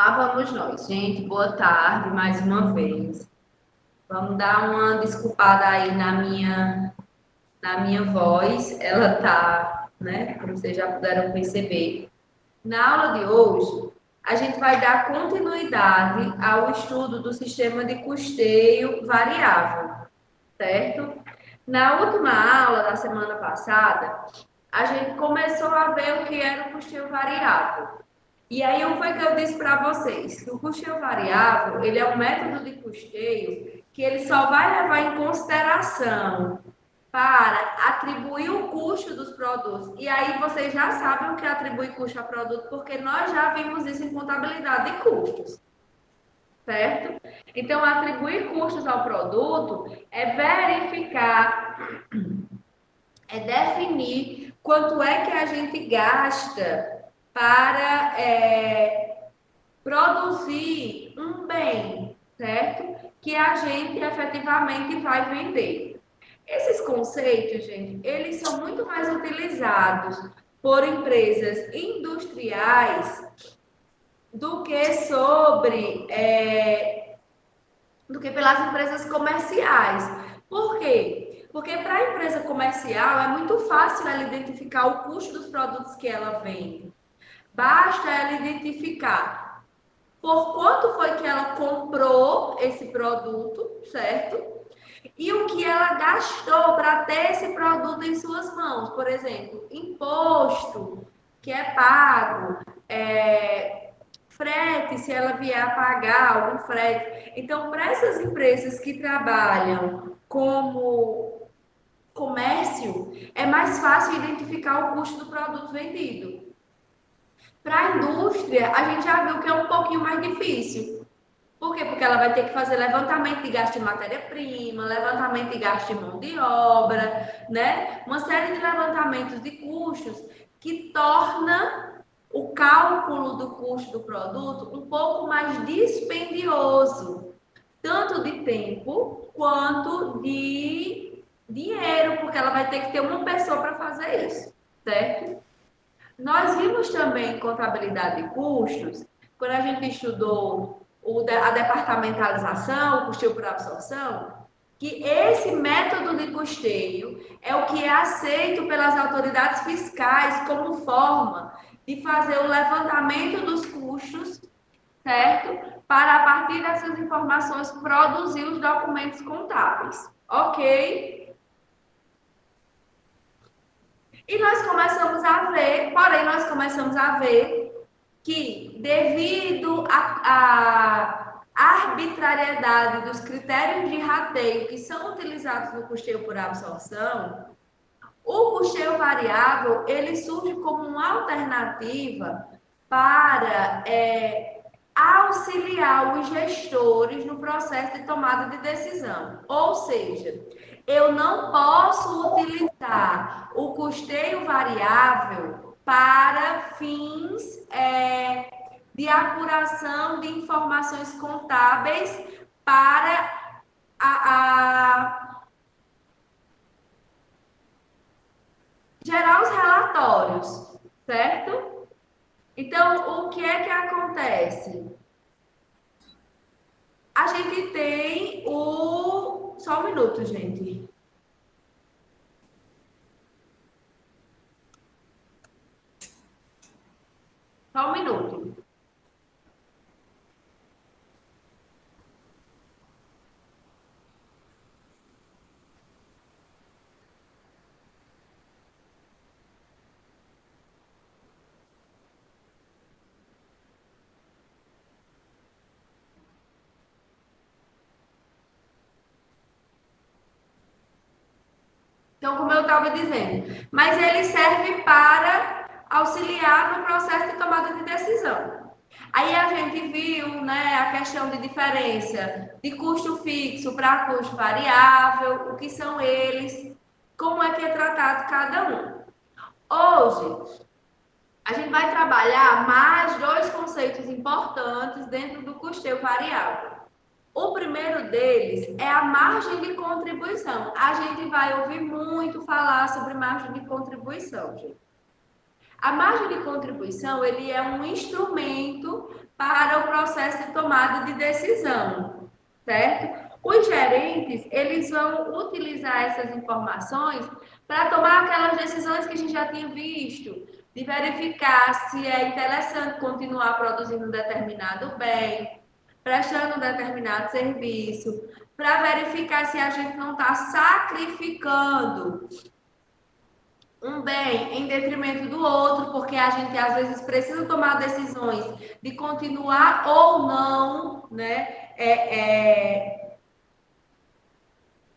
Cá vamos nós, gente. Boa tarde mais uma vez. Vamos dar uma desculpada aí na minha voz. Ela tá, né? Como vocês já puderam perceber. Na aula de hoje, a gente vai dar continuidade ao estudo do sistema de custeio variável, certo? Na última aula da semana passada, a gente começou a ver o que era o custeio variável. E aí, o foi que eu disse para vocês? Que o custeio variável, ele é um método de custeio que ele só vai levar em consideração para atribuir o custo dos produtos. E aí, vocês já sabem o que é atribuir custo a produto, porque nós já vimos isso em contabilidade de custos, certo? Então, atribuir custos ao produto é verificar, é definir quanto é que a gente gasta para produzir um bem, certo? Que a gente efetivamente vai vender. Esses conceitos, gente, eles são muito mais utilizados por empresas industriais do que do que pelas empresas comerciais. Por quê? Porque para a empresa comercial é muito fácil ela identificar o custo dos produtos que ela vende. Basta ela identificar por quanto foi que ela comprou esse produto, certo? E o que ela gastou para ter esse produto em suas mãos. Por exemplo, imposto que é pago, frete, se ela vier a pagar algum frete. Então, para essas empresas que trabalham como comércio, é mais fácil identificar o custo do produto vendido. Para a indústria, a gente já viu que é um pouquinho mais difícil. Por quê? Porque ela vai ter que fazer levantamento de gasto de matéria-prima, levantamento de gasto de mão de obra, né? Uma série de levantamentos de custos que torna o cálculo do custo do produto um pouco mais dispendioso, tanto de tempo quanto de dinheiro, porque ela vai ter que ter uma pessoa para fazer isso, certo? Nós vimos também em contabilidade de custos, quando a gente estudou a departamentalização, o custeio por absorção, que esse método de custeio é o que é aceito pelas autoridades fiscais como forma de fazer o levantamento dos custos, certo? Para, a partir dessas informações, produzir os documentos contábeis. Ok? E nós começamos a ver, porém, nós começamos a ver que, devido à arbitrariedade dos critérios de rateio que são utilizados no custeio por absorção, o custeio variável ele surge como uma alternativa para auxiliar os gestores no processo de tomada de decisão. Ou seja, eu não posso utilizar o custeio variável para fins de apuração de informações contábeis para gerar os relatórios, certo? Então, o que é que acontece? A gente tem o... Só um minuto, gente. Só um minuto. Então, como eu estava dizendo, mas ele serve para auxiliar no processo de tomada de decisão. Aí a gente viu, né, a questão de diferença de custo fixo para custo variável, o que são eles, como é que é tratado cada um. Hoje, a gente vai trabalhar mais dois conceitos importantes dentro do custeio variável. O primeiro deles é a margem de contribuição. A gente vai ouvir muito falar sobre margem de contribuição, gente. A margem de contribuição, ele é um instrumento para o processo de tomada de decisão, certo? Os gerentes, eles vão utilizar essas informações para tomar aquelas decisões que a gente já tinha visto, de verificar se é interessante continuar produzindo um determinado bem, prestando um determinado serviço, para verificar se a gente não está sacrificando um bem em detrimento do outro, porque a gente às vezes precisa tomar decisões de continuar ou não, né,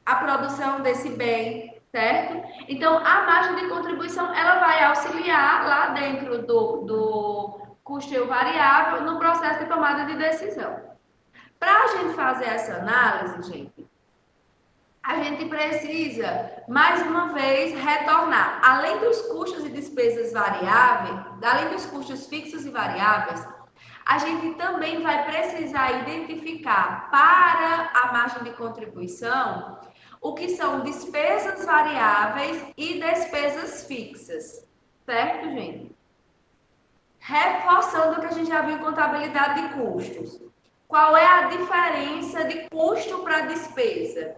a produção desse bem, certo? Então, a margem de contribuição, ela vai auxiliar lá dentro do custeio variável no processo de tomada de decisão. Para a gente fazer essa análise, gente, a gente precisa, mais uma vez, retornar. Além dos custos e despesas variáveis, além dos custos fixos e variáveis, a gente também vai precisar identificar para a margem de contribuição o que são despesas variáveis e despesas fixas. Certo, gente? Reforçando o que a gente já viu em contabilidade de custos. Qual é a diferença de custo para despesa?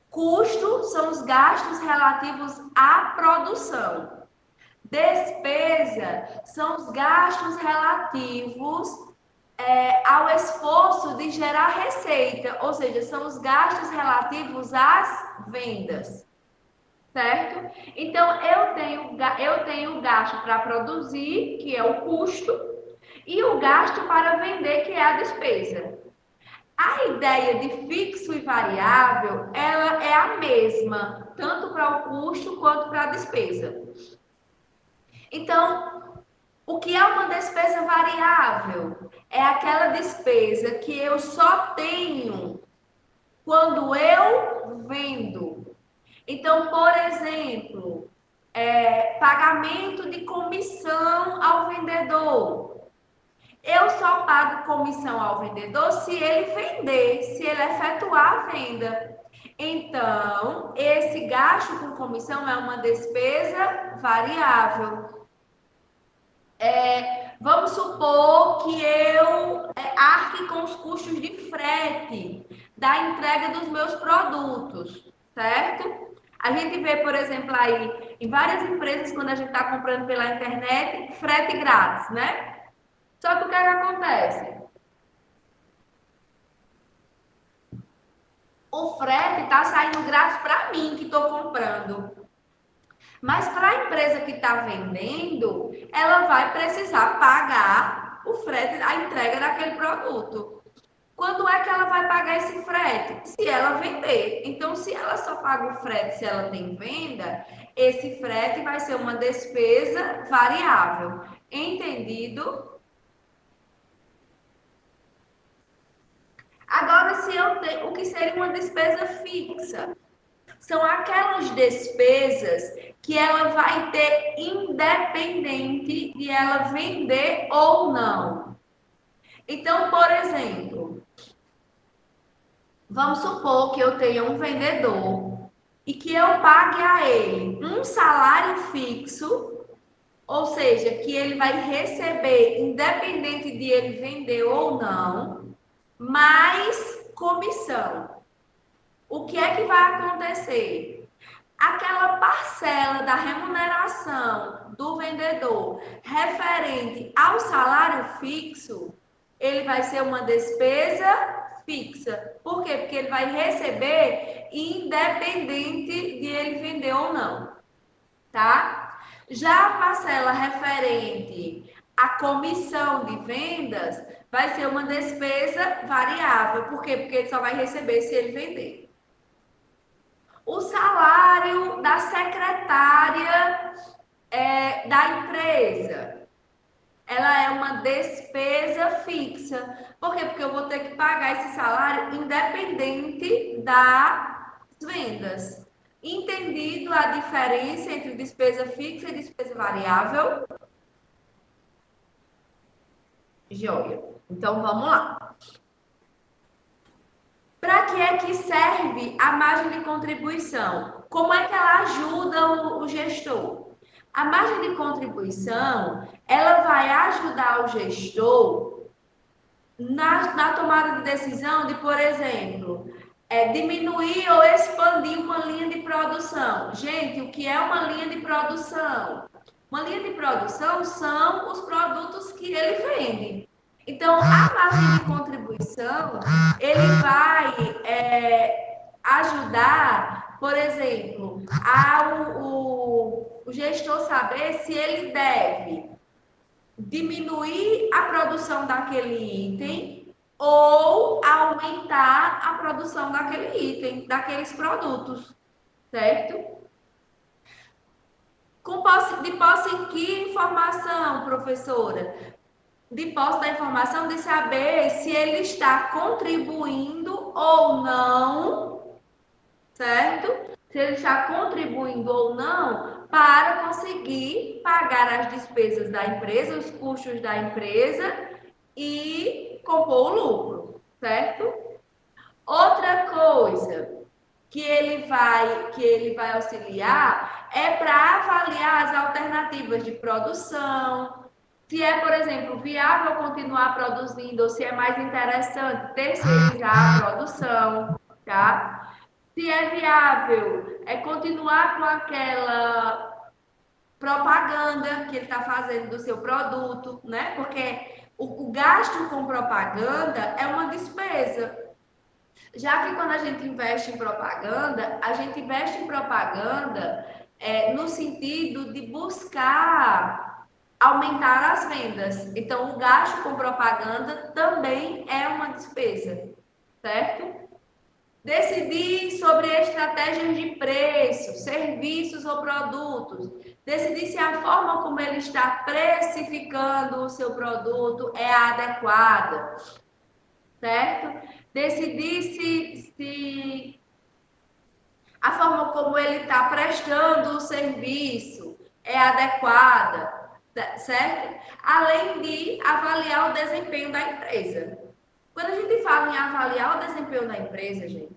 Custo são os gastos relativos à produção. Despesa são os gastos relativos ao esforço de gerar receita, ou seja, são os gastos relativos às vendas, certo? Então, eu tenho o gasto para produzir, que é o custo, e o gasto para vender, que é a despesa. A ideia de fixo e variável, ela é a mesma, tanto para o custo quanto para a despesa. Então, o que é uma despesa variável? É aquela despesa que eu só tenho quando eu vendo. Então, por exemplo, pagamento de comissão ao vendedor. Eu só pago comissão ao vendedor se ele vender, se ele efetuar a venda. Então, esse gasto com comissão é uma despesa variável. Vamos supor que eu arque com os custos de frete da entrega dos meus produtos, certo? A gente vê, por exemplo, aí em várias empresas, quando a gente está comprando pela internet, frete grátis, né? Só que o que acontece? O frete está saindo grátis para mim que estou comprando. Mas para a empresa que está vendendo, ela vai precisar pagar o frete, a entrega daquele produto. Quando é que ela vai pagar esse frete? Se ela vender. Então, se ela só paga o frete se ela tem venda, esse frete vai ser uma despesa variável. Entendido? Agora, se eu tenho, o que seria uma despesa fixa? São aquelas despesas que ela vai ter independente de ela vender ou não. Então, por exemplo, vamos supor que eu tenha um vendedor e que eu pague a ele um salário fixo, ou seja, que ele vai receber independente de ele vender ou não, mais comissão. O que é que vai acontecer? Aquela parcela da remuneração do vendedor referente ao salário fixo, ele vai ser uma despesa fixa. Por quê? Porque ele vai receber independente de ele vender ou não, tá? Já a parcela referente à comissão de vendas vai ser uma despesa variável. Por quê? Porque ele só vai receber se ele vender. O salário da secretária da empresa, ela é uma despesa fixa. Por quê? Porque eu vou ter que pagar esse salário independente das vendas. Entendido a diferença entre despesa fixa e despesa variável? Joia. Então, vamos lá. Para que é que serve a margem de contribuição? Como é que ela ajuda o gestor? A margem de contribuição, ela vai ajudar o gestor na tomada de decisão de, por exemplo, diminuir ou expandir uma linha de produção. Gente, o que é uma linha de produção? Uma linha de produção são os produtos que ele vende. Então, a margem de contribuição, ele vai ajudar, por exemplo, o gestor saber se ele deve diminuir a produção daquele item ou aumentar a produção daquele item, daqueles produtos, certo? De posse em que informação, professora? De posse da informação de saber se ele está contribuindo ou não, certo? Se ele está contribuindo ou não para conseguir pagar as despesas da empresa, os custos da empresa e compor o lucro, certo? Outra coisa que ele vai auxiliar é para avaliar as alternativas de produção, se é, por exemplo, viável continuar produzindo ou se é mais interessante terceirizar a produção, tá? Se é viável, continuar com aquela propaganda que ele está fazendo do seu produto, né? Porque o gasto com propaganda é uma despesa. Já que quando a gente investe em propaganda, a gente investe em propaganda no sentido de buscar aumentar as vendas. Então, o gasto com propaganda também é uma despesa, certo? Decidir sobre estratégias de preço, serviços ou produtos. Decidir se a forma como ele está precificando o seu produto é adequada, certo? Decidir se a forma como ele está prestando o serviço é adequada, certo? Além de avaliar o desempenho da empresa. Quando a gente fala em avaliar o desempenho da empresa, gente,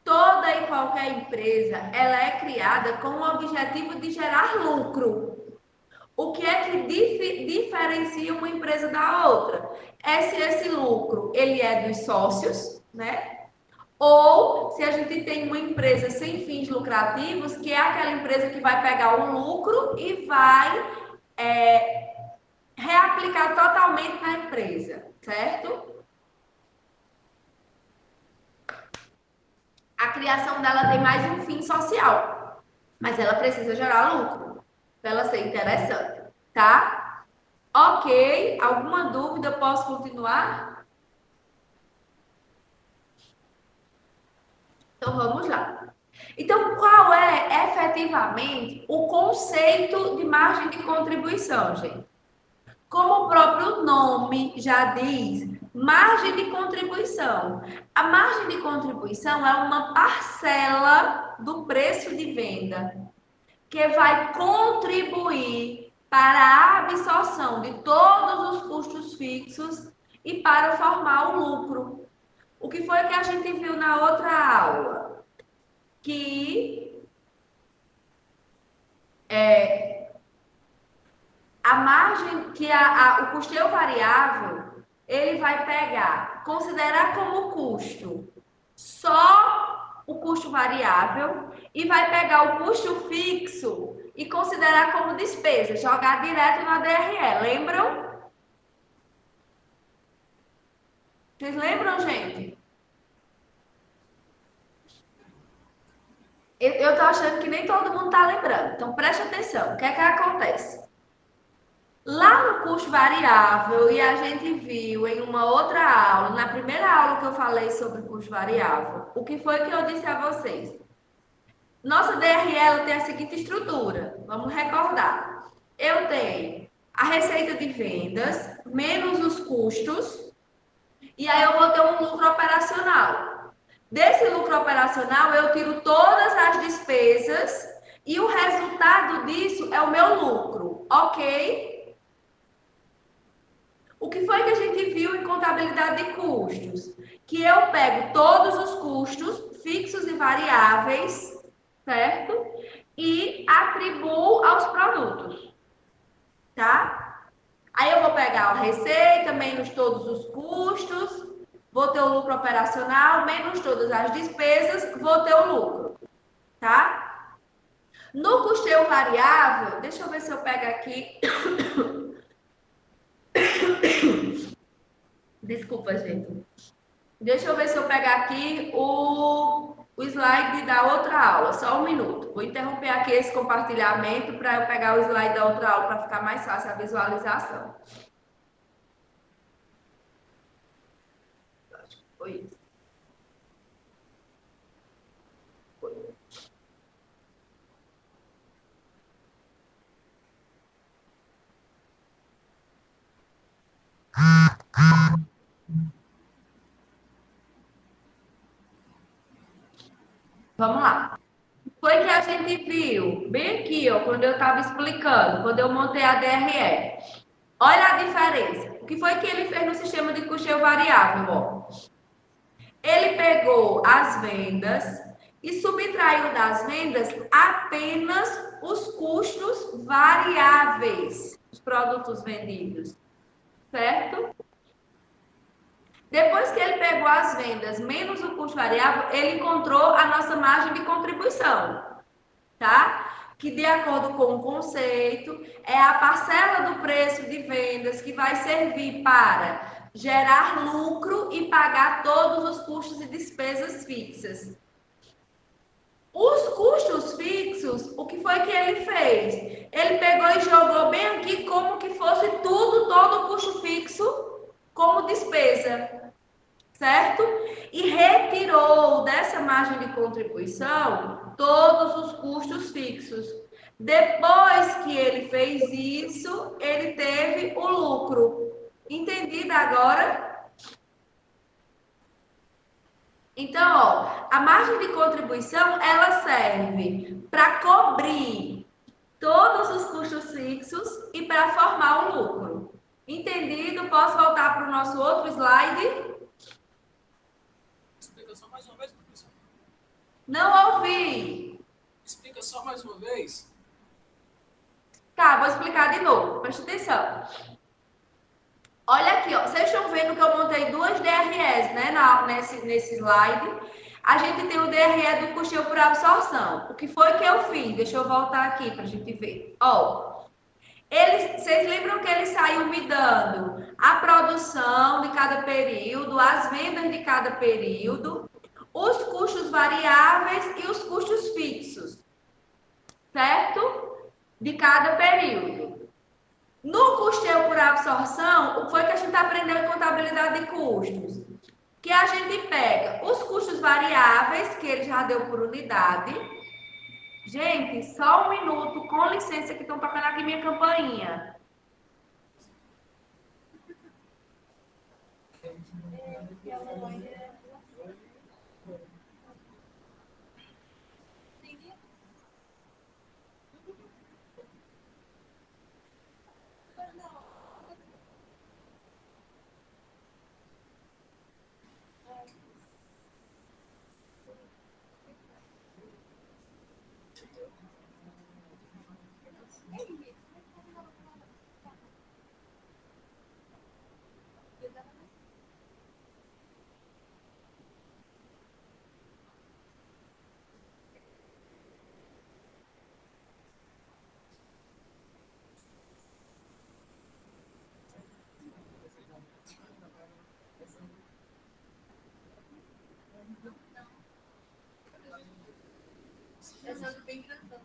toda e qualquer empresa, ela é criada com o objetivo de gerar lucro. O que é que diferencia uma empresa da outra? É se esse lucro, ele é dos sócios, né? Ou se a gente tem uma empresa sem fins lucrativos, que é aquela empresa que vai pegar o lucro e vai reaplicar totalmente na empresa, certo? A criação dela tem mais um fim social, mas ela precisa gerar lucro para ela ser interessante, tá? Ok, alguma dúvida? Posso continuar? Então vamos lá. Então, qual é efetivamente o conceito de margem de contribuição, gente? Como o próprio nome já diz, margem de contribuição. A margem de contribuição é uma parcela do preço de venda que vai contribuir para a absorção de todos os custos fixos e para formar o lucro. O que foi que a gente viu na outra aula? Que a margem, que o custeio variável, ele vai considerar como custo só o custo variável e vai pegar o custo fixo e considerar como despesa, jogar direto na DRE, lembram? Vocês lembram, gente? Eu tô achando que nem todo mundo tá lembrando, então preste atenção, o que é que acontece? Lá no custo variável, e a gente viu em uma outra aula, na primeira aula que eu falei sobre custo variável, o que foi que eu disse a vocês? Nossa DRE tem a seguinte estrutura, vamos recordar. Eu tenho a receita de vendas, menos os custos, e aí eu vou ter um lucro operacional. Desse lucro operacional, eu tiro todas as despesas e o resultado disso é o meu lucro, ok? O que foi que a gente viu em contabilidade de custos? Que eu pego todos os custos fixos e variáveis, certo? e atribuo aos produtos, tá? Aí eu vou pegar a receita, menos todos os custos, vou ter o lucro operacional, menos todas as despesas, vou ter o lucro, tá? No custeio variável, deixa eu ver se eu pego aqui. Desculpa, gente. Deixa eu ver se eu pegar aqui o slide da outra aula. Só um minuto. Vou interromper aqui esse compartilhamento para eu pegar o slide da outra aula para ficar mais fácil a visualização. Acho que foi isso. Foi. Vamos lá. Foi que a gente viu bem aqui, ó, quando eu estava explicando, quando eu montei a DRE. Olha a diferença. O que foi que ele fez no sistema de custeio variável? Ó? Ele pegou as vendas e subtraiu das vendas apenas os custos variáveis dos produtos vendidos, certo? Depois que ele pegou as vendas menos o custo variável, ele encontrou a nossa margem de contribuição, tá? Que de acordo com o conceito, é a parcela do preço de vendas que vai servir para gerar lucro e pagar todos os custos e despesas fixas. Os custos fixos, o que foi que ele fez? Ele pegou e jogou bem aqui como que fosse tudo, todo o custo fixo como despesa, certo? E retirou dessa margem de contribuição todos os custos fixos. Depois que ele fez isso, ele teve o lucro. Entendido agora? Então, ó, a margem de contribuição, ela serve para cobrir todos os custos fixos e para formar o lucro. Entendido? Posso voltar para o nosso outro slide? Explica só mais uma vez, professor. Não ouvi. Explica só mais uma vez. Tá, vou explicar de novo. Presta atenção. Olha aqui, ó. Vocês estão vendo que eu montei duas DREs, né? Nesse slide. A gente tem o DRE do custeio por absorção. O que foi que eu fiz? Deixa eu voltar aqui para a gente ver. Ó, vocês lembram que ele saiu me dando a produção de cada período, as vendas de cada período, os custos variáveis e os custos fixos, certo? De cada período. No custeio por absorção, o que foi que a gente aprendeu em contabilidade de custos? Que a gente pega os custos variáveis, que ele já deu por unidade. Gente, só um minuto, com licença, que estão tocando aqui minha campainha. Bem grandão.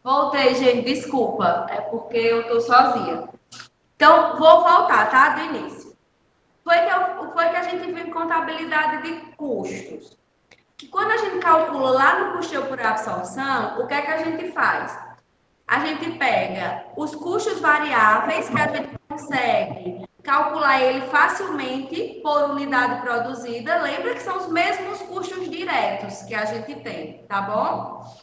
Voltei, gente, desculpa, é porque eu tô sozinha. Então, vou voltar, tá? Do início. Foi que a gente viu em contabilidade de custos. Que quando a gente calcula lá no custeio por absorção, o que é que a gente faz? A gente pega os custos variáveis, que a gente consegue calcular ele facilmente por unidade produzida. Lembra que são os mesmos custos diretos que a gente tem, tá bom?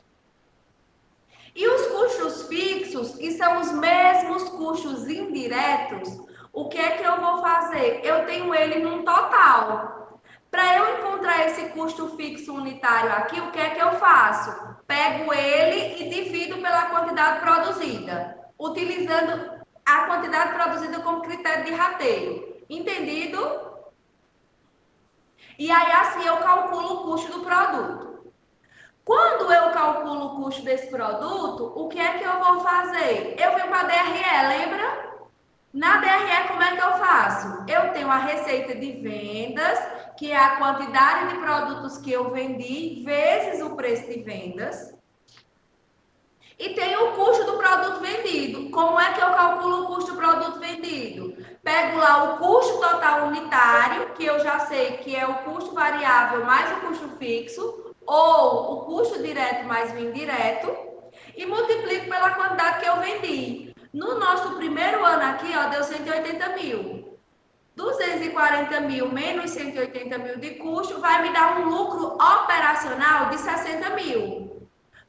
E os custos fixos, que são os mesmos custos indiretos, o que é que eu vou fazer? Eu tenho ele num total. Para eu encontrar esse custo fixo unitário aqui, o que é que eu faço? Pego ele e divido pela quantidade produzida, utilizando a quantidade produzida como critério de rateio. Entendido? E aí, assim, eu calculo o custo do produto. Quando eu calculo o custo desse produto, o que é que eu vou fazer? Eu venho para a DRE, lembra? Na DRE, como é que eu faço? Eu tenho a receita de vendas, que é a quantidade de produtos que eu vendi, vezes o preço de vendas. E tem o custo do produto vendido. Como é que eu calculo o custo do produto vendido? Pego lá o custo total unitário, que eu já sei que é o custo variável mais o custo fixo, ou o custo direto mais o indireto, e multiplico pela quantidade que eu vendi. No nosso primeiro ano aqui, ó, deu 180 mil. 240 mil menos 180 mil de custo vai me dar um lucro operacional de 60 mil.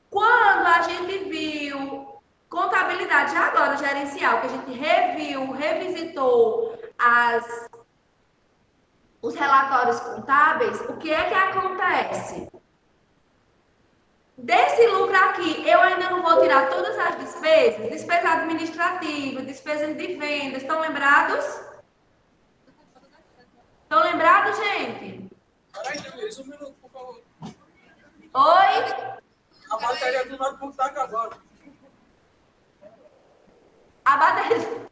Quando a gente viu contabilidade, já agora gerencial, que a gente reviu, revisitou os relatórios contábeis, o que é que acontece? Desse lucro aqui, eu ainda não vou tirar todas as despesas, despesa administrativa, despesas de vendas, estão lembrados? Estão lembrados, gente? Peraí, Denise, um minuto, por favor. Oi? A bateria do notebook está acabando. A bateria.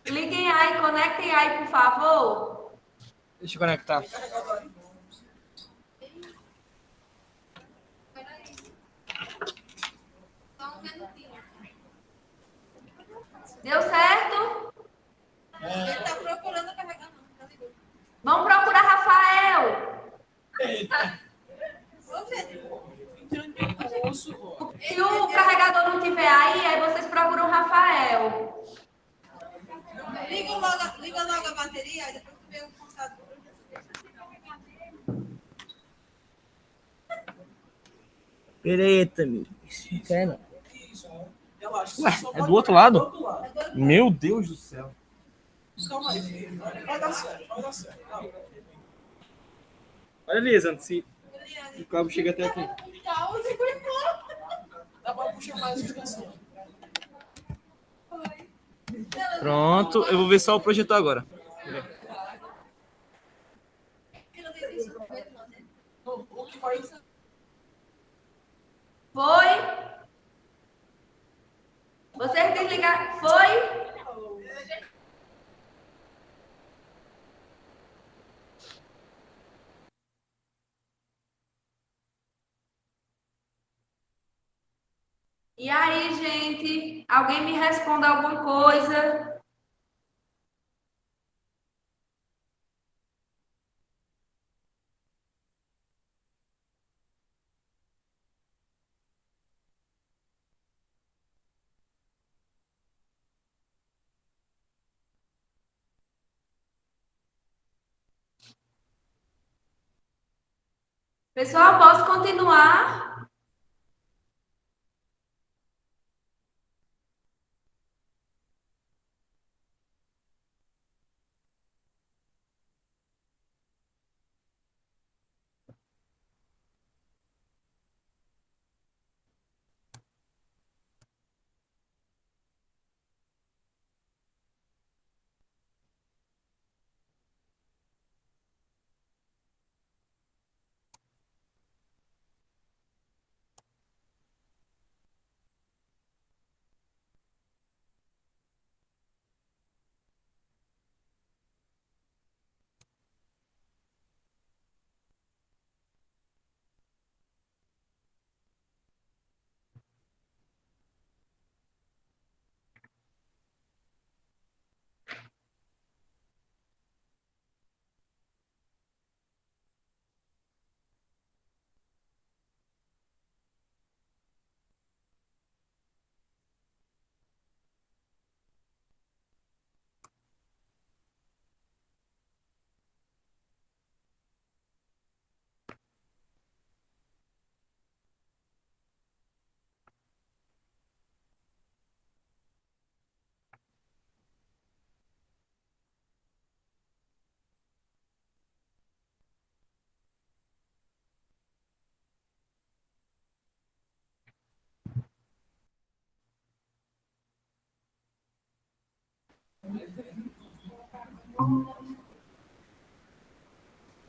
Liguem aí, conectem aí, por favor. Deixa eu conectar. Deu certo? Ele está procurando carregar, não. Tá ligado? Vamos procurar Rafael. Ô, Pedro, Se o carregador não tiver aí vocês procuram Rafael. liga logo a bateria, aí depois tu vê o computador. Eita, amigo. Não quer, não. Isso, relaxa. Ué, Só é pode do outro ficar lado? do outro lado. Meu Deus do céu. Calma aí, filho. Vai dar certo, vai dar certo. Calma. Olha ali, Zando, se o cabo chega até aqui. Dá pra puxar mais extensão. Pronto, eu vou ver só o projetor agora. O que vai... Foi? Vocês desligaram? Foi? E aí, gente? Alguém me responda alguma coisa? Pessoal, posso continuar?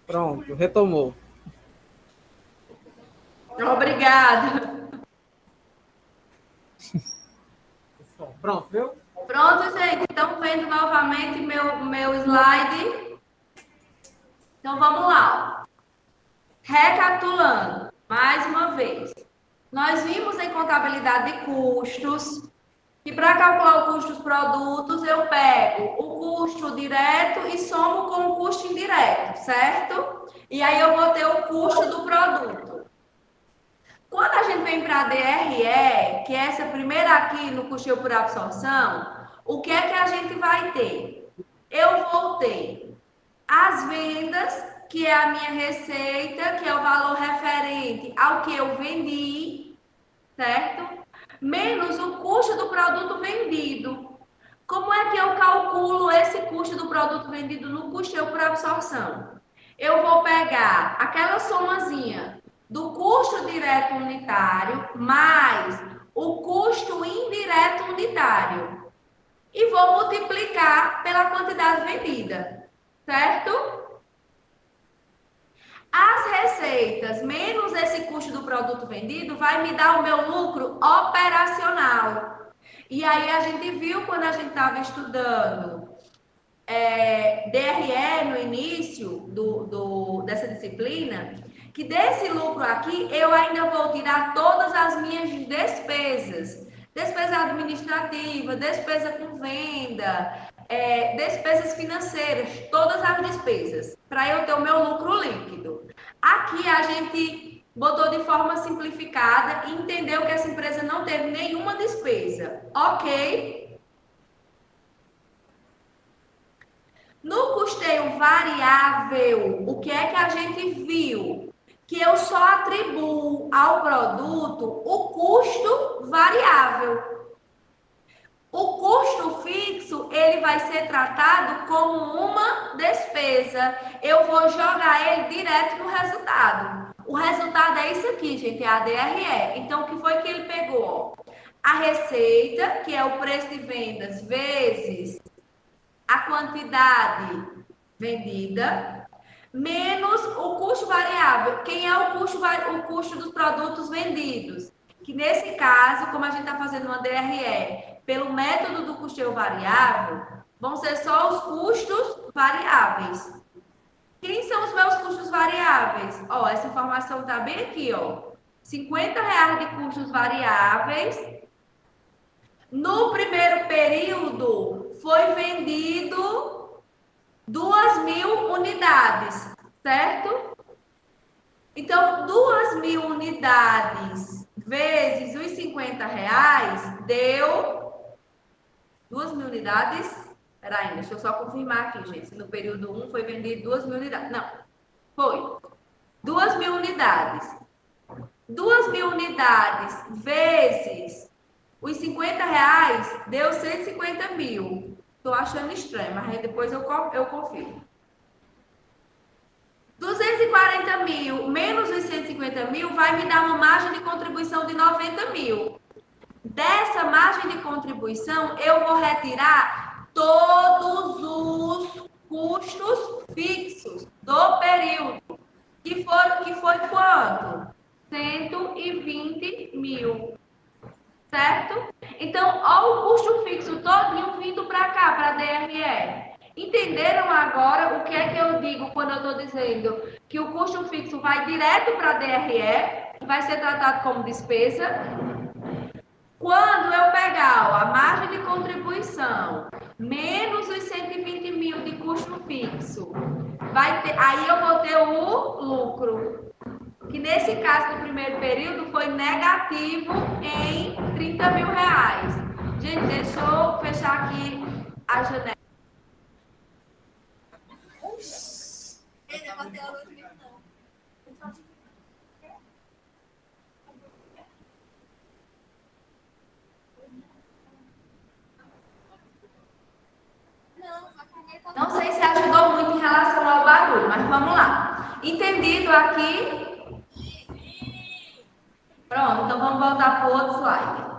Pronto, retomou. Obrigada. Pronto, viu? Pronto, gente. Estão vendo novamente meu slide? Então, vamos lá. Recapitulando, mais uma vez. Nós vimos em contabilidade de custos que para calcular o custo dos produtos, eu pego o custo direto e somo com o custo indireto, certo? E aí eu vou ter o custo do produto. Quando a gente vem para a DRE, que é essa primeira aqui no custeio por absorção, o que é que a gente vai ter? Eu vou ter as vendas, que é a minha receita, que é o valor referente ao que eu vendi, certo? Menos o custo do produto vendido. Como é que eu calculo esse custo do produto vendido no custeio por absorção? Eu vou pegar aquela somazinha do custo direto unitário mais o custo indireto unitário e vou multiplicar pela quantidade vendida, certo? As receitas menos esse custo do produto vendido vai me dar o meu lucro operacional. E aí a gente viu quando a gente estava estudando DRE no início dessa disciplina, que desse lucro aqui eu ainda vou tirar todas as minhas despesas. Despesa administrativa, despesa com venda, despesas financeiras, todas as despesas, para eu ter o meu lucro líquido. Aqui a gente botou de forma simplificada e entendeu que essa empresa não teve nenhuma despesa, ok? No custeio variável, o que é que a gente viu? Que eu só atribuo ao produto o custo variável. O custo fixo, ele vai ser tratado como uma despesa. Eu vou jogar ele direto no resultado. O resultado é isso aqui, gente, é a DRE. Então, o que foi que ele pegou? A receita, que é o preço de vendas, vezes a quantidade vendida, menos o custo variável. Quem é o custo dos produtos vendidos? Que nesse caso, como a gente está fazendo uma DRE, pelo método do custeio variável, vão ser só os custos variáveis. Quem são os meus custos variáveis? Ó, essa informação está bem aqui, ó. R$ 50 de custos variáveis. No primeiro período, foi vendido 2.000 unidades, certo? Então, 2.000 unidades vezes os R$ 50 deu 2.000 unidades. Peraí, deixa eu só confirmar aqui, gente. Se no período 1 foi vendido 2.000 unidades. Não, foi 2.000 unidades. 2.000 unidades vezes os R$ 50 deu 150 mil. Estou achando estranho, mas aí depois eu confirmo. 240 mil menos os 150 mil vai me dar uma margem de contribuição de 90 mil. Dessa margem de contribuição, eu vou retirar todos os custos fixos do período. Que foi quanto? 120 mil. Certo? Então, olha o custo fixo todinho vindo para cá, para a DRE. Entenderam agora o que é que eu digo quando eu estou dizendo que o custo fixo vai direto para a DRE, vai ser tratado como despesa? Quando eu pegar ó, a margem de contribuição menos os 120 mil de custo fixo, aí eu vou ter o lucro. Que nesse caso do primeiro período foi negativo em R$ 30.000. Gente, deixa eu fechar aqui a janela. Ele não bateu a luz comigo, não. Não sei se ajudou muito em relação ao barulho, mas vamos lá. Entendido aqui? Pronto, então vamos voltar para o outro slide.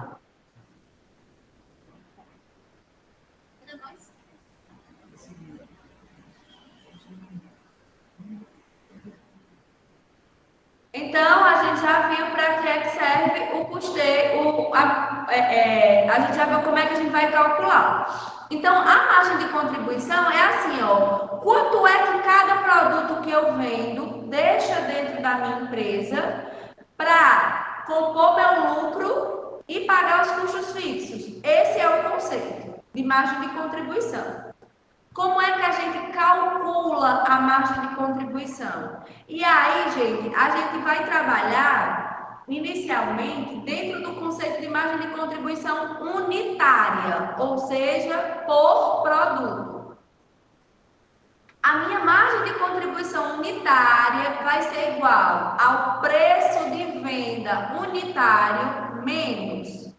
a gente já viu como é que a gente vai calcular. Então, a margem de contribuição é assim, ó. Quanto é que cada produto que eu vendo deixa dentro da minha empresa para compor meu lucro e pagar os custos fixos? Esse é o conceito de margem de contribuição. Como é que a gente calcula a margem de contribuição? E aí, gente, a gente vai trabalhar inicialmente dentro do conceito de margem de contribuição unitária, ou seja, por produto. A minha margem de contribuição unitária vai ser igual ao preço de venda unitário menos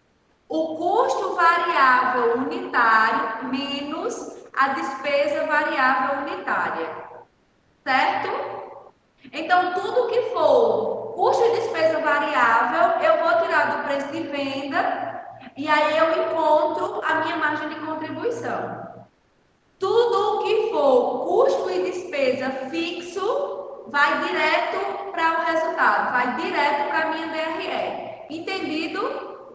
o custo variável unitário menos a despesa variável unitária, certo? Então, tudo que for custo e despesa variável, eu vou tirar do preço de venda e aí eu encontro a minha margem de contribuição. Tudo que for custo e despesa fixo vai direto para o resultado, vai direto para a minha DRE. Entendido?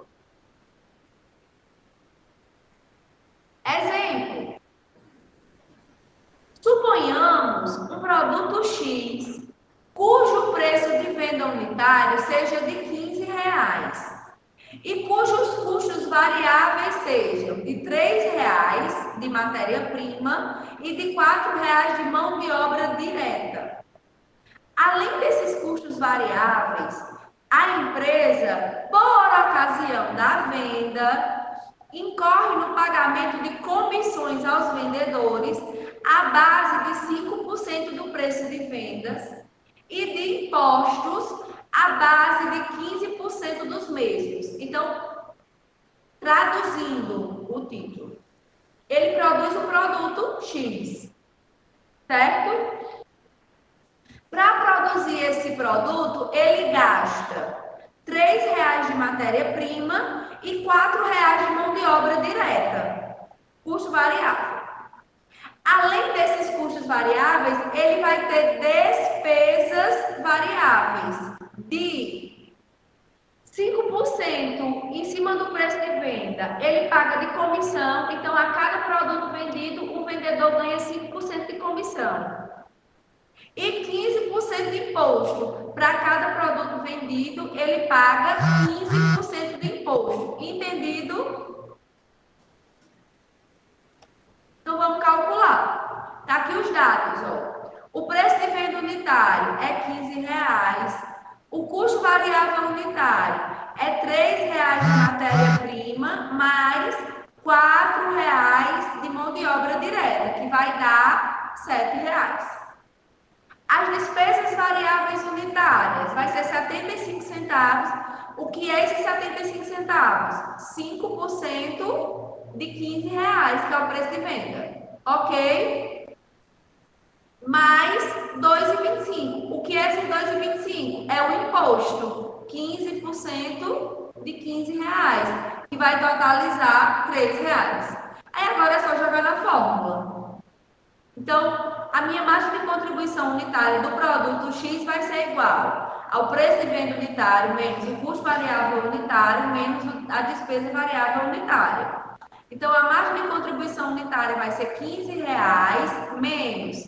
Exemplo. Suponhamos um produto X, cujo preço de venda unitário seja de R$15 e cujos custos variáveis sejam de R$3 de matéria-prima e de R$4 de mão de obra direta. Além desses custos variáveis, a empresa, por ocasião da venda, incorre no pagamento de comissões aos vendedores à base de 5% do preço de vendas e de impostos à base de 15% dos mesmos. Então, traduzindo o título, ele produz um produto X, certo? Para produzir esse produto, ele gasta R$3 de matéria-prima e R$4 de mão de obra direta, custo variável. Além desses custos variáveis, ele vai ter despesas variáveis de 5% em cima do preço de venda. Ele paga de comissão, então a cada produto vendido, o vendedor ganha 5% de comissão. E 15% de imposto. Para cada produto vendido, ele paga 15% de imposto. Entendido? Então, vamos calcular. Tá aqui os dados, ó. O preço de venda unitário é R$15. O custo variável unitário é R$3 de matéria-prima, mais R$4 de mão de obra direta, que vai dar R$7. As despesas variáveis unitárias vai ser 75 centavos. O que é esses 75 centavos? 5% de R$15, que é o preço de venda. Ok? Mais 2,25. O que é esses 2,25? É o imposto. 15% de R$15, que vai totalizar R$3. Aí agora é só jogar na fórmula. Então, a minha margem de contribuição unitária do produto X vai ser igual ao preço de venda unitário menos o custo variável unitário menos a despesa variável unitária. Então, a margem de contribuição unitária vai ser R$15 menos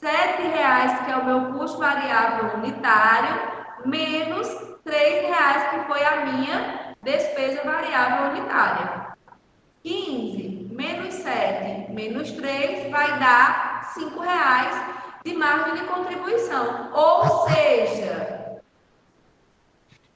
R$7, que é o meu custo variável unitário, menos R$3, que foi a minha despesa variável unitária. 15 menos 7 menos 3 vai dar R$5 de margem de contribuição. Ou seja,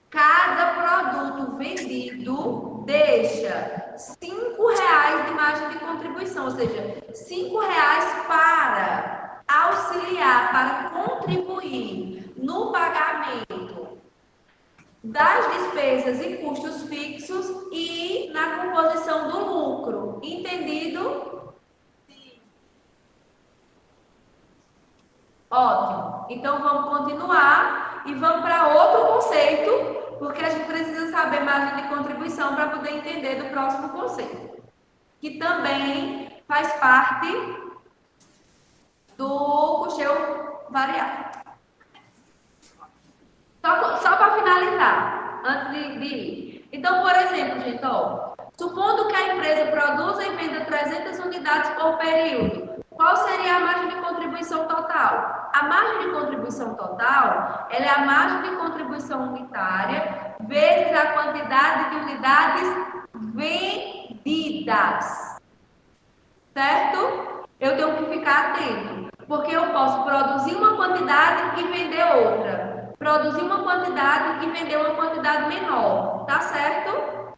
cada produto vendido deixa R$5 de margem de contribuição. Ou seja, R$5 para auxiliar, para contribuir no pagamento das despesas e custos fixos e na composição do lucro. Entendido? Sim. Ótimo. Então, vamos continuar e vamos para outro conceito, porque a gente precisa saber margem de contribuição para poder entender do próximo conceito, que também faz parte do custeio variável. Só para finalizar, antes de ir, Então, por exemplo, gente, ó, supondo que a empresa produza e venda 300 unidades por período, qual seria a margem de contribuição total? A margem de contribuição total, ela é a margem de contribuição unitária vezes a quantidade de unidades vendidas, certo? Eu tenho que ficar atento, porque eu posso produzir uma quantidade e vender outra. Produzir uma quantidade e vender uma quantidade menor, tá certo?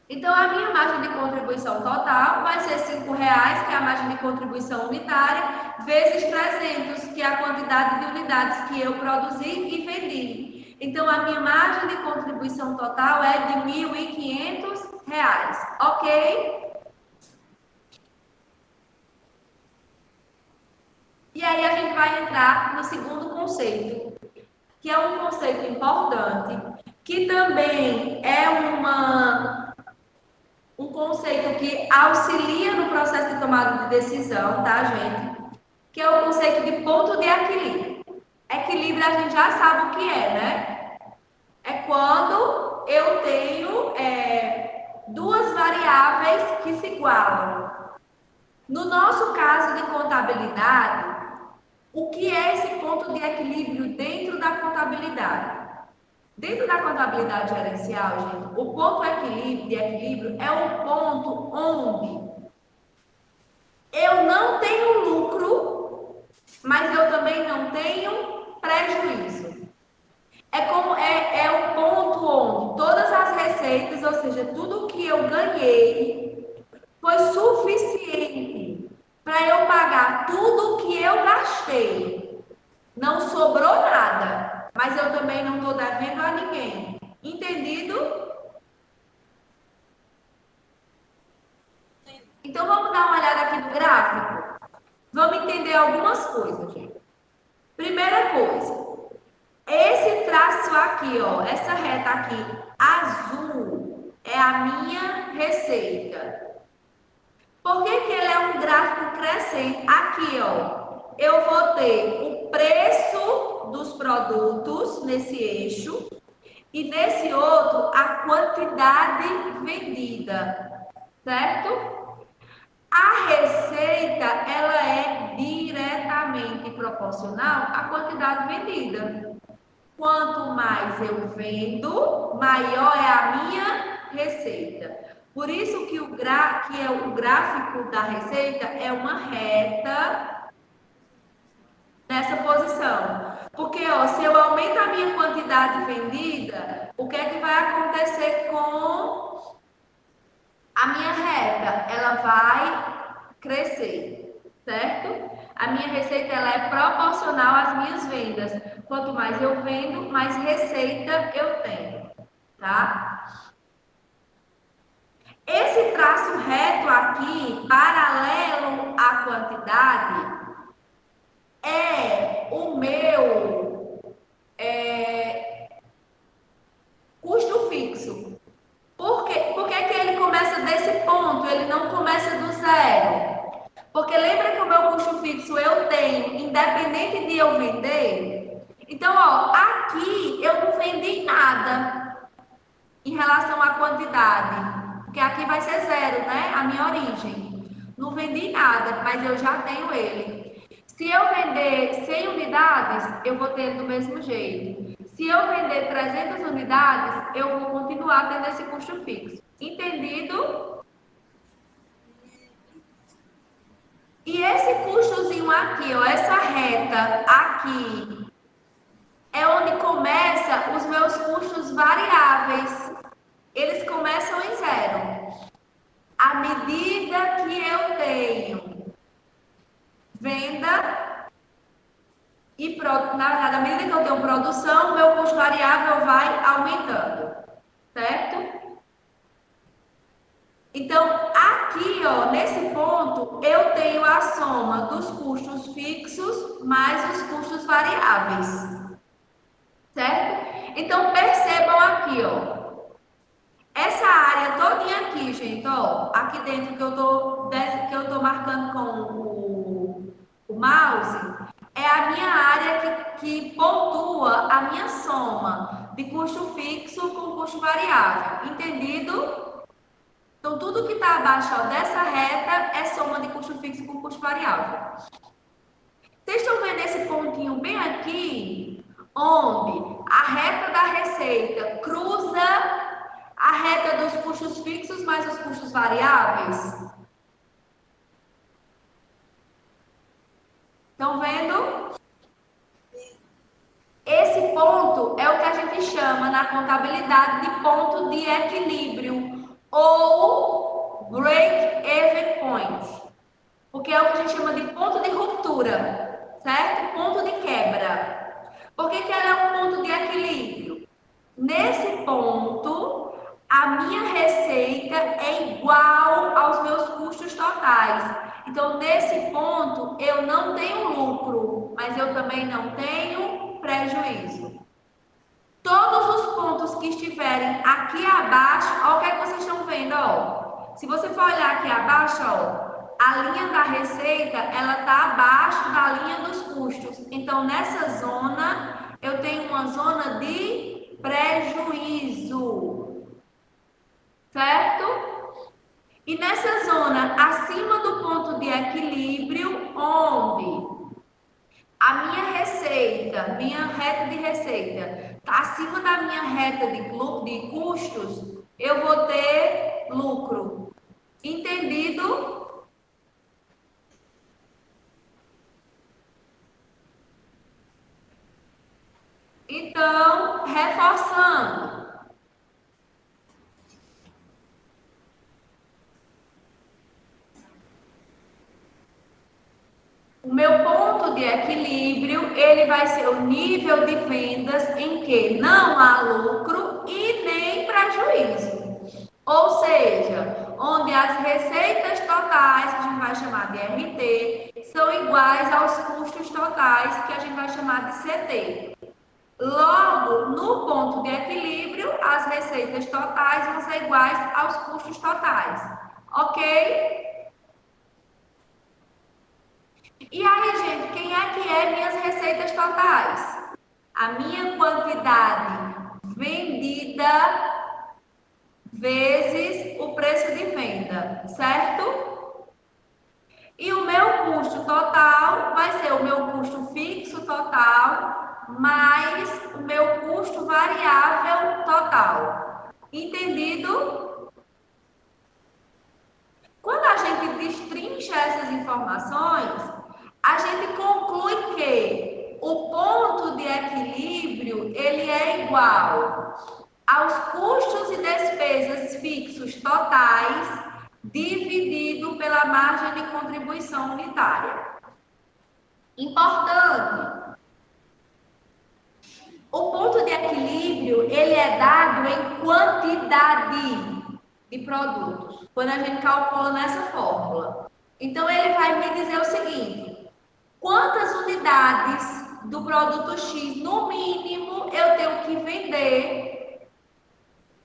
Então, a minha margem de contribuição total vai ser R$5, que é a margem de contribuição unitária, vezes 300, que é a quantidade de unidades que eu produzi e vendi. Então, a minha margem de contribuição total é de R$1.500, ok? E aí a gente vai entrar no segundo conceito, que é um conceito importante, que também é um conceito que auxilia no processo de tomada de decisão, tá, gente? Que é o conceito de ponto de equilíbrio. Equilíbrio a gente já sabe o que é, né? É quando eu tenho duas variáveis que se igualam. No nosso caso de contabilidade, o que é esse ponto de equilíbrio dentro da contabilidade? Dentro da contabilidade gerencial, gente, o ponto de equilíbrio é o ponto onde eu não tenho lucro, mas eu também não tenho prejuízo. É o ponto onde todas as receitas, ou seja, tudo que eu ganhei, foi suficiente para eu pagar tudo que eu gastei. Não sobrou nada, mas eu também não estou devendo a ninguém. Entendido? Então, vamos dar uma olhada aqui no gráfico? Vamos entender algumas coisas, gente. Primeira coisa, esse traço aqui, ó, essa reta aqui, azul, é a minha receita. Por que que ele é um gráfico crescente? Aqui, ó, eu vou ter o preço dos produtos nesse eixo e nesse outro a quantidade vendida, certo? A receita, ela é diretamente proporcional à quantidade vendida. Quanto mais eu vendo, maior é a minha receita. Por isso que o gráfico da receita é uma reta nessa posição. Porque, ó, se eu aumento a minha quantidade vendida, o que é que vai acontecer com a minha reta? Ela vai crescer, certo? A minha receita ela é proporcional às minhas vendas. Quanto mais eu vendo, mais receita eu tenho, tá? Esse traço reto aqui, paralelo à quantidade, é o meu custo fixo. Por que que ele começa desse ponto? Ele não começa do zero. Porque lembra que o meu custo fixo eu tenho, independente de eu vender? Então, ó, aqui eu não vendi nada em relação à quantidade. Porque aqui vai ser zero, né? A minha origem. Não vendi nada, mas eu já tenho ele. Se eu vender 100 unidades, eu vou ter do mesmo jeito. Se eu vender 300 unidades, eu vou continuar tendo esse custo fixo. Entendido? E esse custozinho aqui, ó, essa reta aqui, é onde começa os meus custos variáveis. Eles começam em zero. À medida que eu tenho venda e na verdade, à medida que eu tenho produção, meu custo variável vai aumentando, certo? Então, aqui, ó, nesse ponto, eu tenho a soma dos custos fixos mais os custos variáveis, certo? Então, percebam aqui, ó, essa área todinha aqui, gente, ó, aqui dentro que eu tô marcando com o mouse, é a minha área que pontua a minha soma de custo fixo com custo variável. Entendido? Então, tudo que está abaixo ó, dessa reta é soma de custo fixo com custo variável. Vocês estão vendo esse pontinho bem aqui, onde a reta da receita cruza a reta dos custos fixos mais os custos variáveis? Estão vendo? Esse ponto é o que a gente chama na contabilidade de ponto de equilíbrio ou break-even point, porque é o que a gente chama de ponto de ruptura, certo? Ponto de quebra. Por que ela é um ponto de equilíbrio? Nesse ponto, a minha receita é igual aos meus custos totais. Então, nesse ponto, eu não tenho lucro, mas eu também não tenho prejuízo. Todos os pontos que estiverem aqui abaixo, olha o que é que vocês estão vendo, ó. Se você for olhar aqui abaixo, ó, a linha da receita, ela está abaixo da linha dos custos. Então, nessa zona, eu tenho uma zona de prejuízo, certo? E nessa zona, acima do ponto de equilíbrio, onde a minha receita, minha reta de receita, está acima da minha reta de custos, eu vou ter lucro. Entendido? Então, reforçando. O meu ponto de equilíbrio, ele vai ser o nível de vendas em que não há lucro e nem prejuízo. Ou seja, onde as receitas totais, que a gente vai chamar de RT, são iguais aos custos totais, que a gente vai chamar de CT. Logo, no ponto de equilíbrio, as receitas totais vão ser iguais aos custos totais. Ok? E aí, gente, quem é que é minhas receitas totais? A minha quantidade vendida vezes o preço de venda, certo? E o meu custo total vai ser o meu custo fixo total mais o meu custo variável total. Entendido? Quando a gente destrincha essas informações, a gente conclui que o ponto de equilíbrio, ele é igual aos custos e despesas fixos totais dividido pela margem de contribuição unitária. Importante. O ponto de equilíbrio, ele é dado em quantidade de produtos, quando a gente calcula nessa fórmula. Então, ele vai me dizer o seguinte: quantas unidades do produto X, no mínimo, eu tenho que vender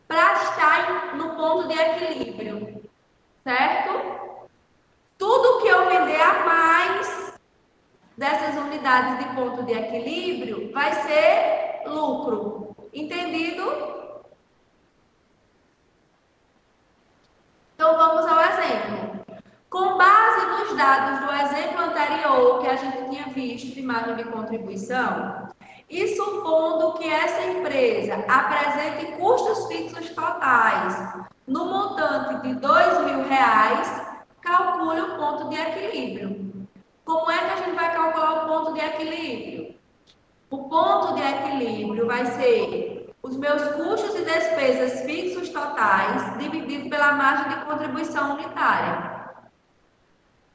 para estar no ponto de equilíbrio, certo? Tudo que eu vender a mais dessas unidades de ponto de equilíbrio vai ser lucro. Entendido? Então, vamos ao exemplo. Com base nos dados do exemplo anterior que a gente tinha visto de margem de contribuição, e supondo que essa empresa apresente custos fixos totais no montante de R$2.000, calcule o ponto de equilíbrio. Como é que a gente vai calcular o ponto de equilíbrio? O ponto de equilíbrio vai ser os meus custos e despesas fixos totais dividido pela margem de contribuição unitária.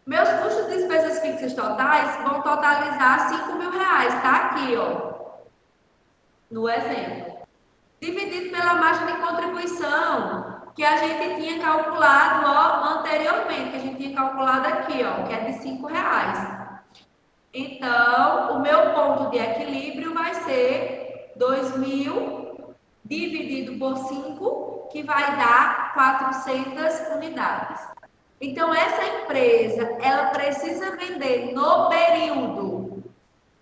Meus custos e despesas fixas totais vão totalizar R$5.000, tá aqui, ó, no exemplo. Dividido pela margem de contribuição, que a gente tinha calculado, ó, anteriormente, que a gente tinha calculado aqui, ó, que é de R$5. Então, o meu ponto de equilíbrio vai ser 2.000 dividido por 5, que vai dar 400 unidades. Então, essa empresa, ela precisa vender no período.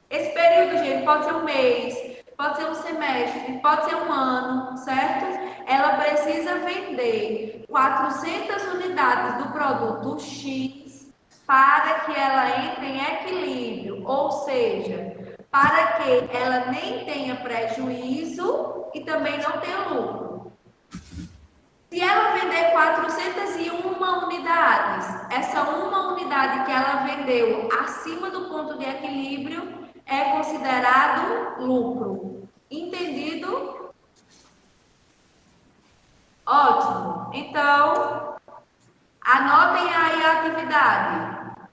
Esse período, gente, pode ser um mês, pode ser um semestre, pode ser um ano, certo? Ela precisa vender 400 unidades do produto X para que ela entre em equilíbrio, ou seja, para que ela nem tenha prejuízo e também não tenha lucro. Se ela vender 401 unidades, essa uma unidade que ela vendeu acima do ponto de equilíbrio é considerado lucro. Entendido? Ótimo. Então, anotem aí a atividade.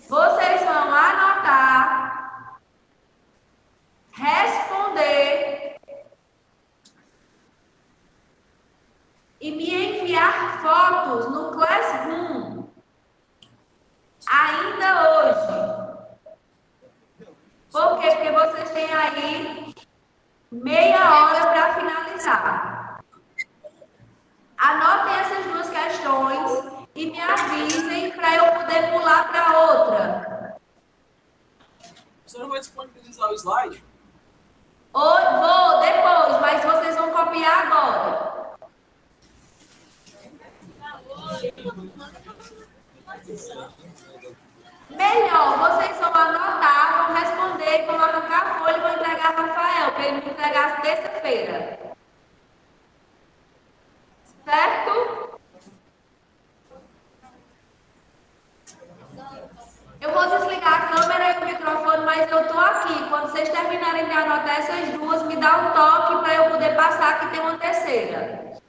Vocês vão anotar, responder e me enviar fotos no Classroom ainda hoje. Por quê? Porque vocês têm aí meia hora para finalizar. Anotem essas duas questões e me avisem para eu poder pular para outra. Você não vai disponibilizar o slide? Vou depois, mas vocês vão copiar agora. Melhor, vocês vão anotar, vão responder, vão arrancar a folha e vão entregar a Rafael, para ele me entregar terça-feira. Certo? Eu vou desligar a câmera e o microfone, mas eu estou aqui. Quando vocês terminarem de anotar essas duas, me dá um toque para eu poder passar que tem uma terceira.